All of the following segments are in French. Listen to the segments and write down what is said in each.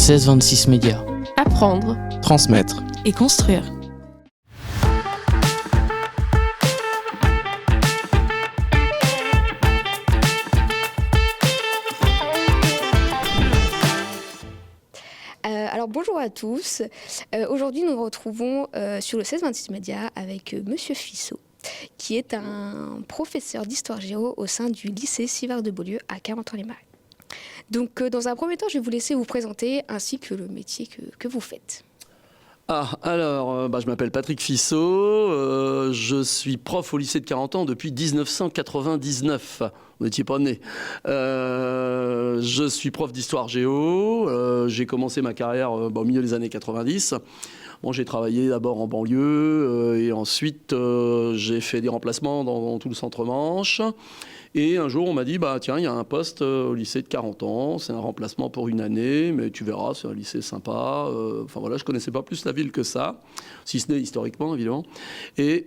16-26 Médias. Apprendre, Transmettre. et construire. Alors bonjour à tous. Aujourd'hui nous nous retrouvons sur le 16-26 Médias avec Monsieur Fissot, qui est un professeur d'histoire géo au sein du lycée Sivard de Beaulieu à Carentan-les-Marais. Donc dans un premier temps, je vais vous laisser vous présenter ainsi que le métier que vous faites. Je m'appelle Patrick Fissot, je suis prof au lycée de Carentan depuis 1999. Vous n'étiez pas né. Je suis prof d'histoire géo, j'ai commencé ma carrière au milieu des années 90. Bon, j'ai travaillé d'abord en banlieue et ensuite j'ai fait des remplacements dans tout le centre-Manche. Et un jour, on m'a dit, tiens, il y a un poste au lycée de Carentan, c'est un remplacement pour une année, mais tu verras, c'est un lycée sympa. Je connaissais pas plus la ville que ça, si ce n'est historiquement, évidemment. Et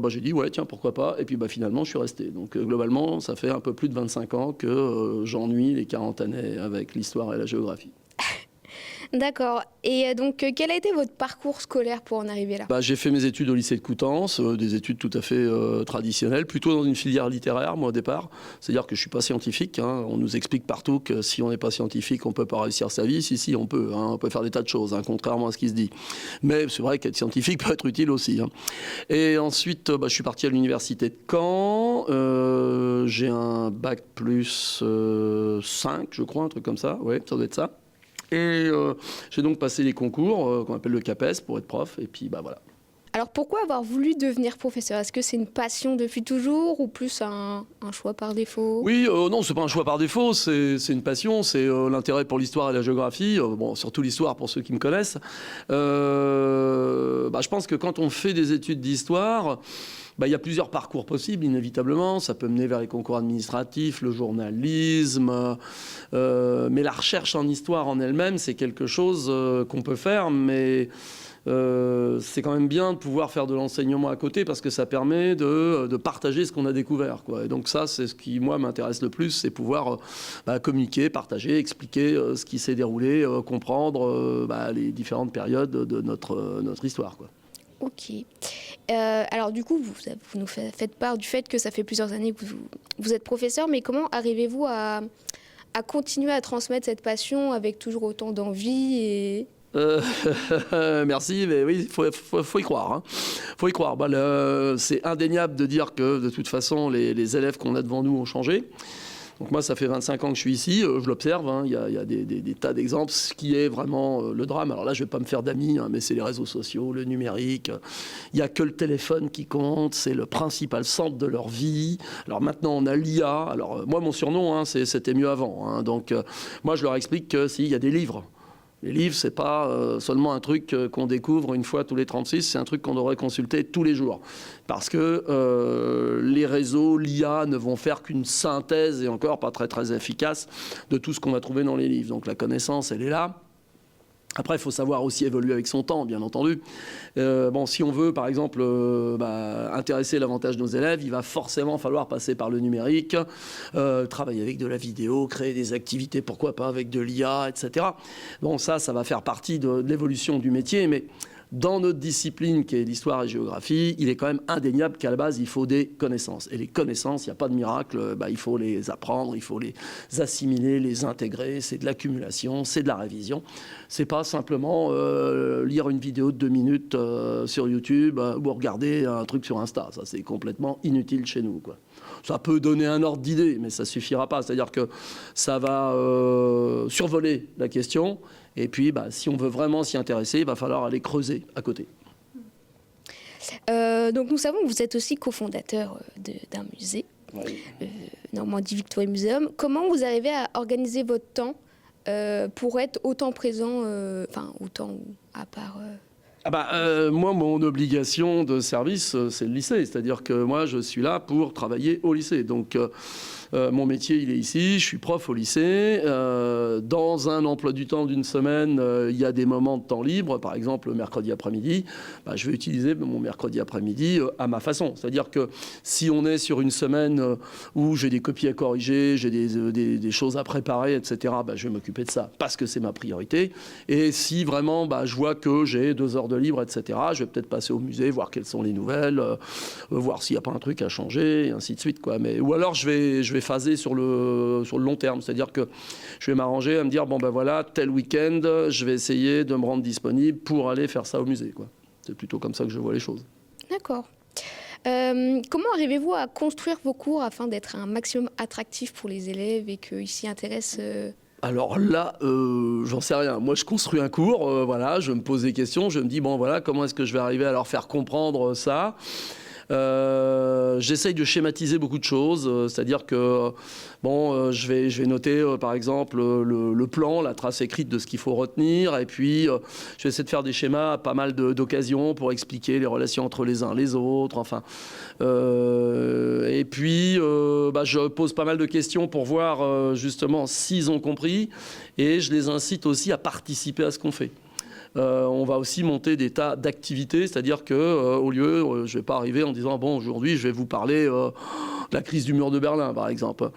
j'ai dit, ouais, tiens, pourquoi pas. Et puis finalement, je suis resté. Donc globalement, ça fait un peu plus de 25 ans que j'ennuie les Carentanais avec l'histoire et la géographie. D'accord. Et donc, quel a été votre parcours scolaire pour en arriver là ? J'ai fait mes études au lycée de Coutances, des études tout à fait traditionnelles, plutôt dans une filière littéraire, moi, au départ. C'est-à-dire que je ne suis pas scientifique. On nous explique partout que si on n'est pas scientifique, on ne peut pas réussir sa vie. Si, on peut. On peut faire des tas de choses, contrairement à ce qui se dit. Mais c'est vrai qu'être scientifique peut être utile aussi. Et ensuite, je suis parti à l'université de Caen. J'ai un bac plus 5, je crois, un truc comme ça. Oui, ça doit être ça. Et j'ai donc passé les concours qu'on appelle le CAPES pour être prof. Et puis, voilà. Alors, pourquoi avoir voulu devenir professeur ? Est-ce que c'est une passion depuis toujours ou plus un choix par défaut ? Oui, non, c'est pas un choix par défaut. C'est une passion. C'est l'intérêt pour l'histoire et la géographie. Surtout l'histoire pour ceux qui me connaissent. Je pense que quand on fait des études d'histoire... il y a plusieurs parcours possibles, inévitablement. Ça peut mener vers les concours administratifs, le journalisme. Mais la recherche en histoire en elle-même, c'est quelque chose qu'on peut faire. Mais c'est quand même bien de pouvoir faire de l'enseignement à côté parce que ça permet de partager ce qu'on a découvert, quoi. Et donc ça, c'est ce qui, moi, m'intéresse le plus. C'est pouvoir communiquer, partager, expliquer ce qui s'est déroulé, comprendre les différentes périodes de notre histoire, quoi. Ok. Alors du coup, vous nous faites part du fait que ça fait plusieurs années que vous êtes professeur, mais comment arrivez-vous à continuer à transmettre cette passion avec toujours autant d'envie et... Merci, mais oui, faut y croire. Faut y croire. C'est indéniable de dire que de toute façon, les élèves qu'on a devant nous ont changé. Donc moi, ça fait 25 ans que je suis ici, je l'observe, il y a des tas d'exemples, ce qui est vraiment le drame. Alors là, je ne vais pas me faire d'amis, mais c'est les réseaux sociaux, le numérique. Il n'y a que le téléphone qui compte, c'est le principal centre de leur vie. Alors maintenant, on a l'IA. Alors moi, mon surnom, c'était mieux avant. Donc moi, je leur explique que s'il y a des livres. Les livres, c'est pas seulement un truc qu'on découvre une fois tous les 36, c'est un truc qu'on devrait consulter tous les jours. Parce que les réseaux, l'IA ne vont faire qu'une synthèse, et encore pas très très efficace, de tout ce qu'on va trouver dans les livres. Donc la connaissance, elle est là. Après, il faut savoir aussi évoluer avec son temps, bien entendu. Si on veut, par exemple, intéresser davantage nos élèves, il va forcément falloir passer par le numérique, travailler avec de la vidéo, créer des activités, pourquoi pas avec de l'IA, etc. Ça va faire partie de l'évolution du métier, mais... Dans notre discipline qui est l'histoire et la géographie, il est quand même indéniable qu'à la base, il faut des connaissances. Et les connaissances, il n'y a pas de miracle, il faut les apprendre, il faut les assimiler, les intégrer. C'est de l'accumulation, c'est de la révision. C'est pas simplement lire une vidéo de 2 minutes sur YouTube ou regarder un truc sur Insta. Ça, c'est complètement inutile chez nous, quoi. Ça peut donner un ordre d'idée, mais ça ne suffira pas. C'est-à-dire que ça va survoler la question. Et puis, si on veut vraiment s'y intéresser, il va falloir aller creuser à côté. Donc, nous savons que vous êtes aussi cofondateur d'un musée, oui. Normandie Victory Museum. Comment vous arrivez à organiser votre temps pour être autant présent, autant à part... Moi, mon obligation de service, c'est le lycée. C'est-à-dire que moi, je suis là pour travailler au lycée. Donc, Mon métier, il est ici, je suis prof au lycée. Dans un emploi du temps d'une semaine, il y a des moments de temps libre. Par exemple, le mercredi après-midi, je vais utiliser mon mercredi après-midi à ma façon. C'est-à-dire que si on est sur une semaine où j'ai des copies à corriger, j'ai des choses à préparer, etc., je vais m'occuper de ça parce que c'est ma priorité. Et si vraiment je vois que j'ai 2 heures de libre, etc., je vais peut-être passer au musée, voir quelles sont les nouvelles, voir s'il n'y a pas un truc à changer, et ainsi de suite, quoi. Ou alors je vais phaser sur le long terme, c'est-à-dire que je vais m'arranger à me dire, voilà, tel week-end, je vais essayer de me rendre disponible pour aller faire ça au musée, quoi. C'est plutôt comme ça que je vois les choses. D'accord. Comment arrivez-vous à construire vos cours afin d'être un maximum attractif pour les élèves et qu'ils s'y intéressent Alors là, j'en sais rien. Moi, je construis un cours, voilà, je me pose des questions, je me dis, comment est-ce que je vais arriver à leur faire comprendre ça ? J'essaye de schématiser beaucoup de choses, c'est-à-dire que je vais noter par exemple le plan, la trace écrite de ce qu'il faut retenir, et puis je vais essayer de faire des schémas à pas mal d'occasions pour expliquer les relations entre les uns et les autres, et puis je pose pas mal de questions pour voir justement s'ils ont compris, et je les incite aussi à participer à ce qu'on fait. On va aussi monter des tas d'activités, c'est-à-dire qu'au lieu, je ne vais pas arriver en disant aujourd'hui je vais vous parler de la crise du mur de Berlin, par exemple.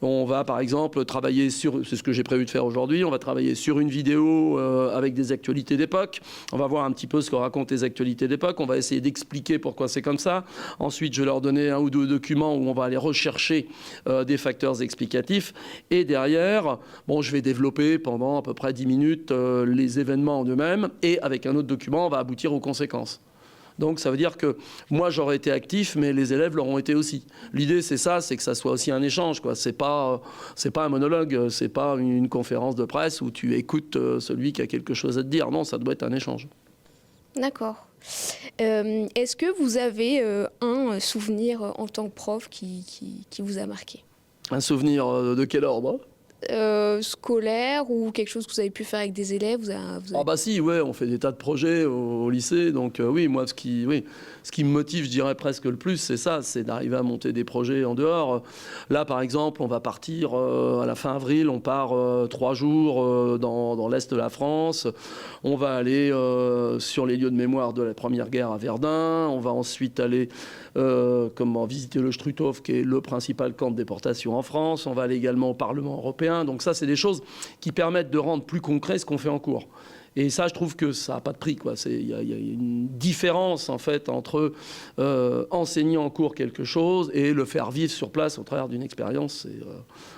On va par exemple travailler sur, c'est ce que j'ai prévu de faire aujourd'hui, on va travailler sur une vidéo avec des actualités d'époque. On va voir un petit peu ce que racontent les actualités d'époque. On va essayer d'expliquer pourquoi c'est comme ça. Ensuite, je vais leur donner 1 ou 2 documents où on va aller rechercher des facteurs explicatifs. Et derrière, je vais développer pendant à peu près 10 minutes les événements en eux-mêmes. Et avec un autre document, on va aboutir aux conséquences. Donc ça veut dire que moi j'aurais été actif, mais les élèves l'auront été aussi. L'idée c'est que ça soit aussi un échange, quoi. C'est pas un monologue, c'est pas une conférence de presse où tu écoutes celui qui a quelque chose à te dire. Non, ça doit être un échange. D'accord. Est-ce que vous avez un souvenir en tant que prof qui vous a marqué ? Un souvenir de quel ordre ? Scolaire ou quelque chose que vous avez pu faire avec des élèves Si, ouais, on fait des tas de projets au lycée, donc oui, moi ce qui me motive, je dirais presque le plus, c'est ça, c'est d'arriver à monter des projets en dehors. Là, par exemple, on va partir à la fin avril, on part 3 jours dans l'est de la France, on va aller sur les lieux de mémoire de la Première Guerre à Verdun, on va ensuite aller visiter le Struthof, qui est le principal camp de déportation en France, on va aller également au Parlement européen. Donc ça, c'est des choses qui permettent de rendre plus concret ce qu'on fait en cours. Et ça, je trouve que ça n'a pas de prix, quoi. Il y a une différence, en fait, entre enseigner en cours quelque chose et le faire vivre sur place au travers d'une expérience. C'est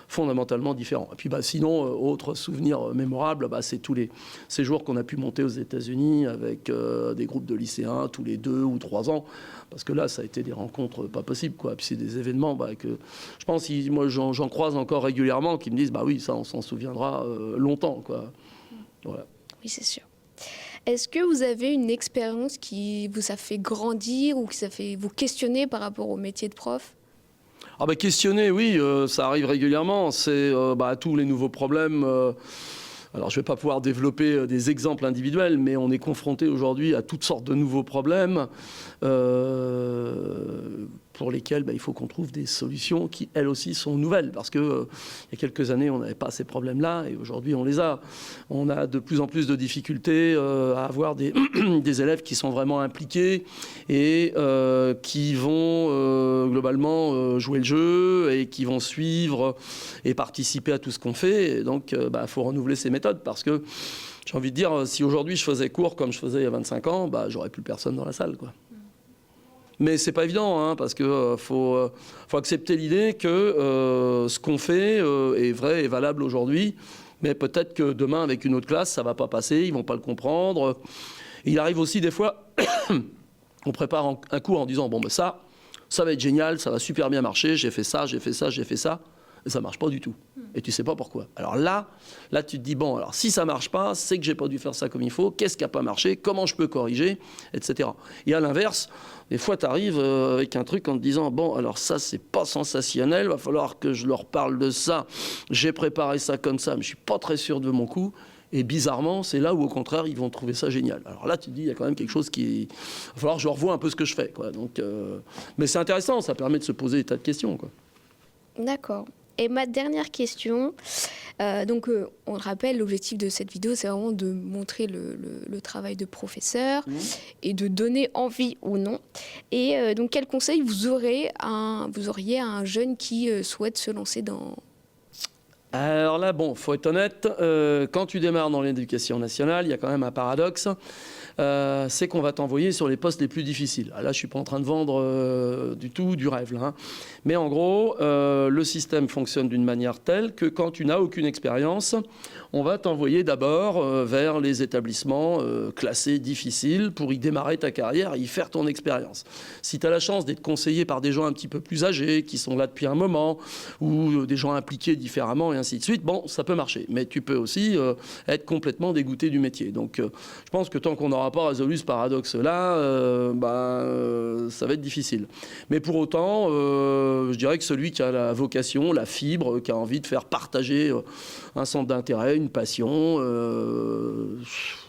fondamentalement différent. Et puis, sinon, autre souvenir mémorable, c'est tous les séjours qu'on a pu monter aux États-Unis avec des groupes de lycéens tous les 2 ou 3 ans. Parce que là, ça a été des rencontres pas possibles, quoi. Puis c'est des événements que je pense, moi, j'en croise encore régulièrement qui me disent, oui, ça, on s'en souviendra longtemps, quoi. Voilà. Oui, c'est sûr. Est-ce que vous avez une expérience qui vous a fait grandir ou qui vous a fait vous questionner par rapport au métier de prof ? Questionner, oui, ça arrive régulièrement. C'est tous les nouveaux problèmes. Alors, je ne vais pas pouvoir développer des exemples individuels, mais on est confronté aujourd'hui à toutes sortes de nouveaux problèmes pour lesquels il faut qu'on trouve des solutions qui, elles aussi, sont nouvelles. Parce qu'il y a quelques années, on n'avait pas ces problèmes-là, et aujourd'hui, on les a. On a de plus en plus de difficultés à avoir des élèves qui sont vraiment impliqués et qui vont globalement jouer le jeu et qui vont suivre et participer à tout ce qu'on fait. Et donc, faut renouveler ces méthodes parce que j'ai envie de dire, si aujourd'hui je faisais cours comme je faisais il y a 25 ans, j'aurais plus personne dans la salle, quoi. Mais c'est pas évident, parce que faut accepter l'idée que ce qu'on fait est vrai et valable aujourd'hui, mais peut-être que demain avec une autre classe ça va pas passer, ils vont pas le comprendre. Et il arrive aussi des fois, on prépare un cours en disant ça va être génial, ça va super bien marcher, j'ai fait ça, et ça marche pas du tout. Et tu sais pas pourquoi. Alors là tu te dis alors si ça marche pas, c'est que j'ai pas dû faire ça comme il faut, qu'est-ce qui a pas marché, comment je peux corriger, etc. Et à l'inverse, des fois tu arrives avec un truc en te disant alors ça c'est pas sensationnel, va falloir que je leur parle de ça, j'ai préparé ça comme ça, mais je suis pas très sûr de mon coup. Et bizarrement, c'est là où, au contraire, ils vont trouver ça génial. Alors là, tu te dis, il y a quand même quelque chose qui... Il va falloir que je revoie un peu ce que je fais, quoi. Donc, mais c'est intéressant, ça permet de se poser des tas de questions, quoi. D'accord. Et ma dernière question, on le rappelle, l'objectif de cette vidéo, c'est vraiment de montrer le travail de professeur et de donner envie ou non. Et donc, quel conseil vous auriez à un jeune qui souhaite se lancer dans... Alors là, bon, faut être honnête, quand tu démarres dans l'éducation nationale, il y a quand même un paradoxe. C'est qu'on va t'envoyer sur les postes les plus difficiles. Là, je ne suis pas en train de vendre du tout du rêve. Là, hein. Mais en gros, le système fonctionne d'une manière telle que quand tu n'as aucune expérience, on va t'envoyer d'abord vers les établissements classés difficiles pour y démarrer ta carrière et y faire ton expérience. Si tu as la chance d'être conseillé par des gens un petit peu plus âgés, qui sont là depuis un moment, ou des gens impliqués différemment, et ainsi de suite, bon, ça peut marcher. Mais tu peux aussi être complètement dégoûté du métier. Donc, je pense que tant qu'on n'aura pas résolu ce paradoxe-là, ça va être difficile. Mais pour autant, je dirais que celui qui a la vocation, la fibre, qui a envie de faire partager un centre d'intérêt, une passion,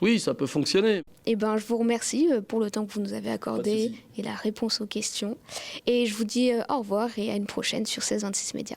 oui, ça peut fonctionner. Eh ben, je vous remercie pour le temps que vous nous avez accordé et la réponse aux questions. Et je vous dis au revoir et à une prochaine sur 1626 Médias.